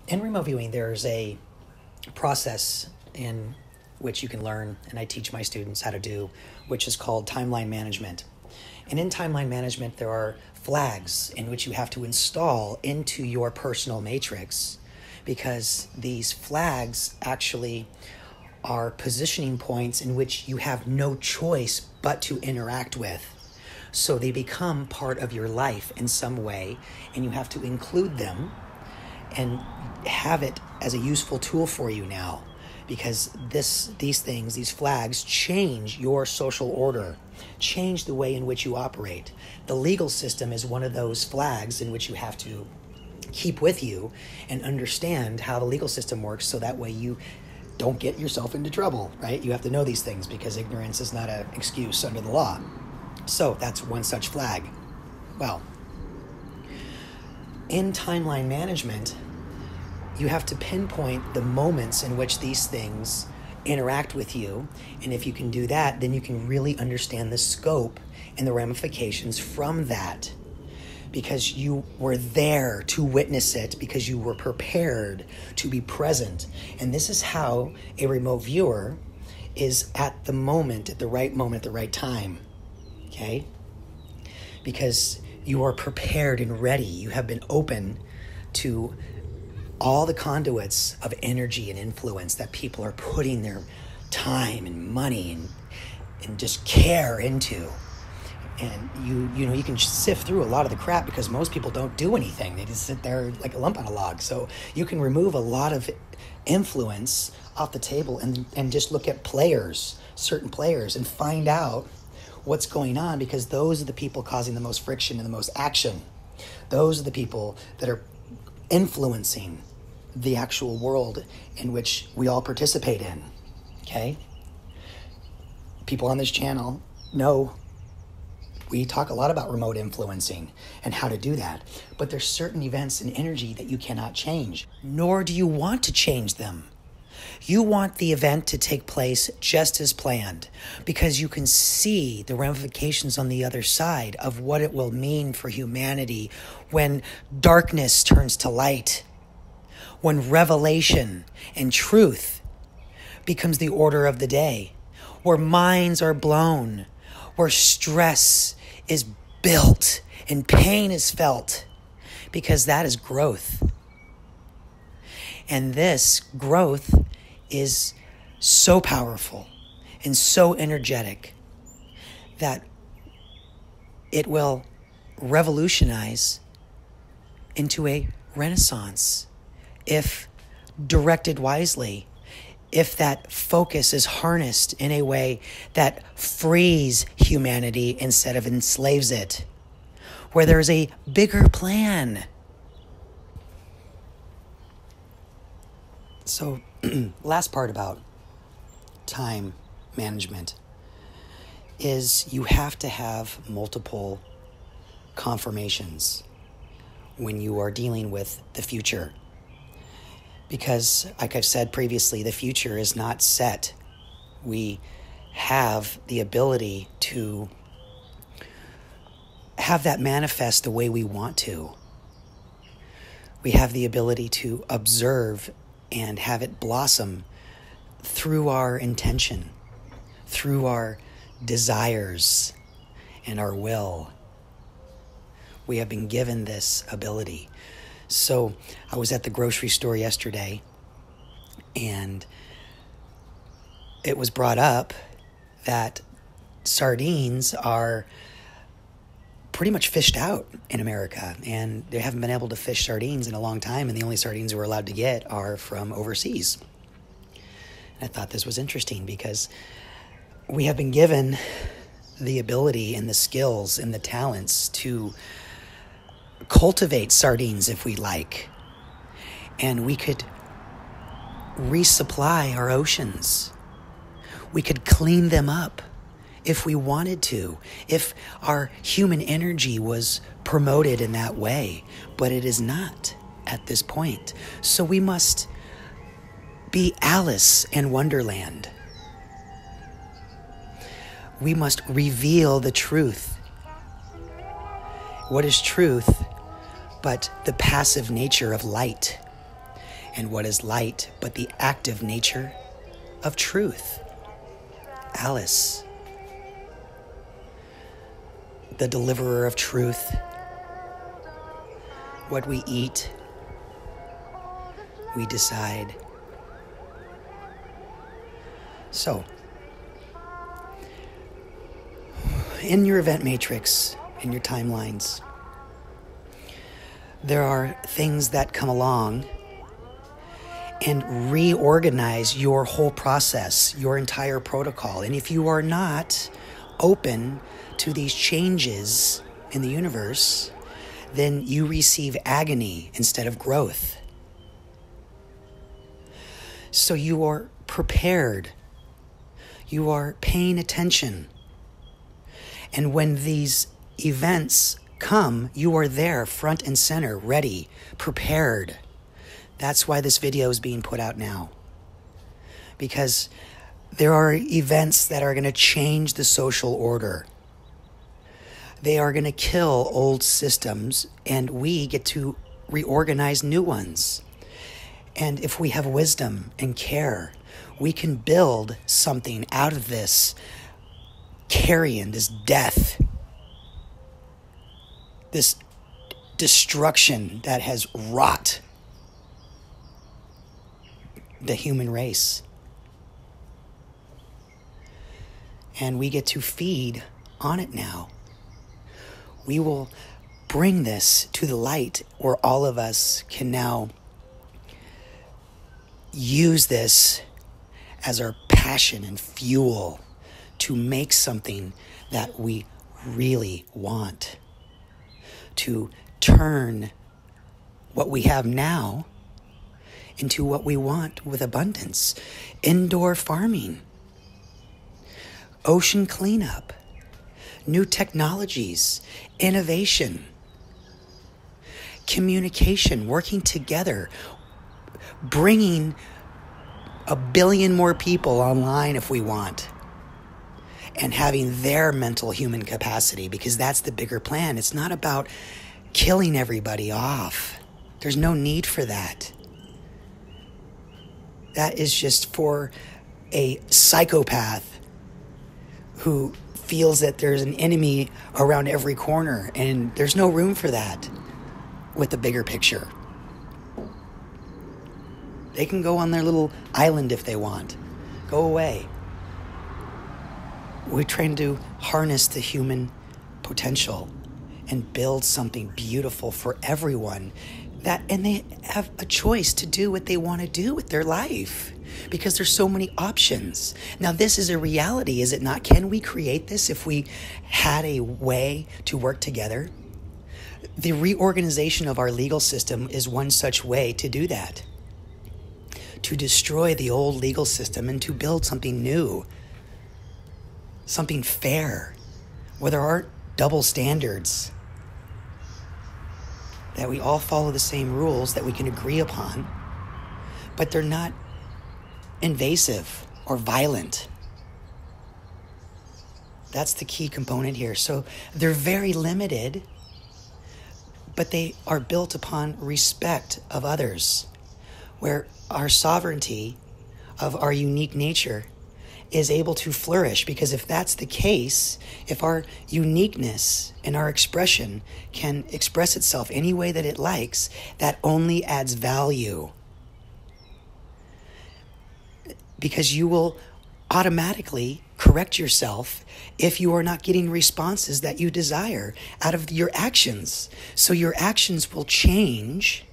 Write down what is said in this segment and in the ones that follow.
In remote viewing, there's a process in which you can learn, and I teach my students how to do, which is called timeline management. And in timeline management, there are flags in which you have to install into your personal matrix, because these flags actually are positioning points in which you have no choice but to interact with. So they become part of your life in some way, and you have to include them and have it as a useful tool for you now, because these flags change your social order, change the way in which you operate. The legal system is one of those flags in which you have to keep with you and understand how the legal system works, so that way you don't get yourself into trouble, right? You have to know these things, because ignorance is not an excuse under the law. So that's one such flag. Well, in timeline management, you have to pinpoint the moments in which these things interact with you. And if you can do that, then you can really understand the scope and the ramifications from that, because you were there to witness it, because you were prepared to be present. And this is how a remote viewer is at the right time, okay? Because you are prepared and ready. You have been open to all the conduits of energy and influence that people are putting their time and money and just care into. And you can sift through a lot of the crap, because most people don't do anything. They just sit there like a lump on a log. So you can remove a lot of influence off the table and just look at certain players, and find out what's going on, because those are the people causing the most friction and the most action. Those are the people that are influencing the actual world in which we all participate in, okay? People on this channel know we talk a lot about remote influencing and how to do that, but there's certain events and energy that you cannot change, nor do you want to change them. You want the event to take place just as planned, because you can see the ramifications on the other side of what it will mean for humanity when darkness turns to light, when revelation and truth becomes the order of the day, where minds are blown, where stress is built and pain is felt, because that is growth. And this growth is so powerful and so energetic that it will revolutionize into a renaissance if directed wisely, if that focus is harnessed in a way that frees humanity instead of enslaves it, where there's a bigger plan. So, last part about time management is you have to have multiple confirmations when you are dealing with the future. Because, like I've said previously, the future is not set. We have the ability to have that manifest the way we want to. We have the ability to observe and have it blossom through our intention, through our desires and our will. We have been given this ability. So I was at the grocery store yesterday, and it was brought up that sardines are pretty much fished out in America, and they haven't been able to fish sardines in a long time, and the only sardines we're allowed to get are from overseas. And I thought this was interesting, because we have been given the ability and the skills and the talents to cultivate sardines if we like, and we could resupply our oceans. We could clean them up if we wanted to, if our human energy was promoted in that way, but it is not at this point. So we must be Alice in Wonderland. We must reveal the truth. What is truth but the passive nature of light? And what is light but the active nature of truth? Alice, the deliverer of truth. What we eat, we decide. So, in your event matrix, in your timelines, there are things that come along and reorganize your whole process, your entire protocol. And if you are not open to these changes in the universe, then you receive agony instead of growth. So you are prepared. You are paying attention. And when these events come, you are there, front and center, ready, prepared. That's why this video is being put out now. Because there are events that are going to change the social order. They are going to kill old systems, and we get to reorganize new ones. And if we have wisdom and care, we can build something out of this carrion, this death, this destruction that has wrought the human race. And we get to feed on it now. We will bring this to the light where all of us can now use this as our passion and fuel to make something that we really want. To turn what we have now into what we want with abundance. Indoor farming, ocean cleanup, new technologies, innovation, communication, working together, bringing 1 billion more people online if we want, and having their mental human capacity, because that's the bigger plan. It's not about killing everybody off. There's no need for that. That is just for a psychopath who feels that there's an enemy around every corner, and there's no room for that with the bigger picture. They can go on their little island if they want. Go away. We're trying to harness the human potential and build something beautiful for everyone. And they have a choice to do what they want to do with their life, because there's so many options. Now, this is a reality, is it not? Can we create this if we had a way to work together? The reorganization of our legal system is one such way to do that. To destroy the old legal system and to build something new, something fair, where there aren't double standards, that we all follow the same rules that we can agree upon, but they're not invasive or violent. That's the key component here. So they're very limited, but they are built upon respect of others, where our sovereignty of our unique nature is able to flourish. Because if that's the case, if our uniqueness and our expression can express itself any way that it likes, that only adds value. Because you will automatically correct yourself if you are not getting responses that you desire out of your actions. So your actions will change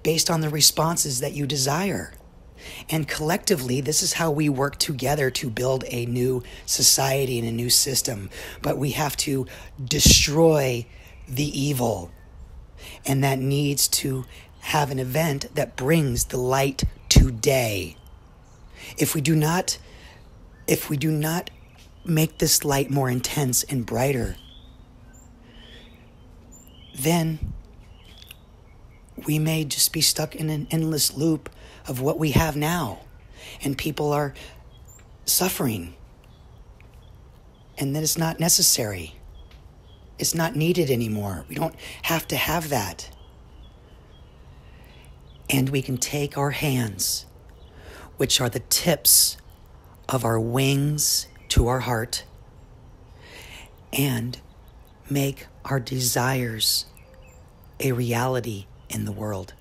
based on the responses that you desire. And collectively, this is how we work together to build a new society and a new system. But we have to destroy the evil. And that needs to have an event that brings the light to day. If we do not make this light more intense and brighter, then we may just be stuck in an endless loop of what we have now. And people are suffering. And that is not necessary. It's not needed anymore. We don't have to have that. And we can take our hands, which are the tips of our wings to our heart, and make our desires a reality in the world.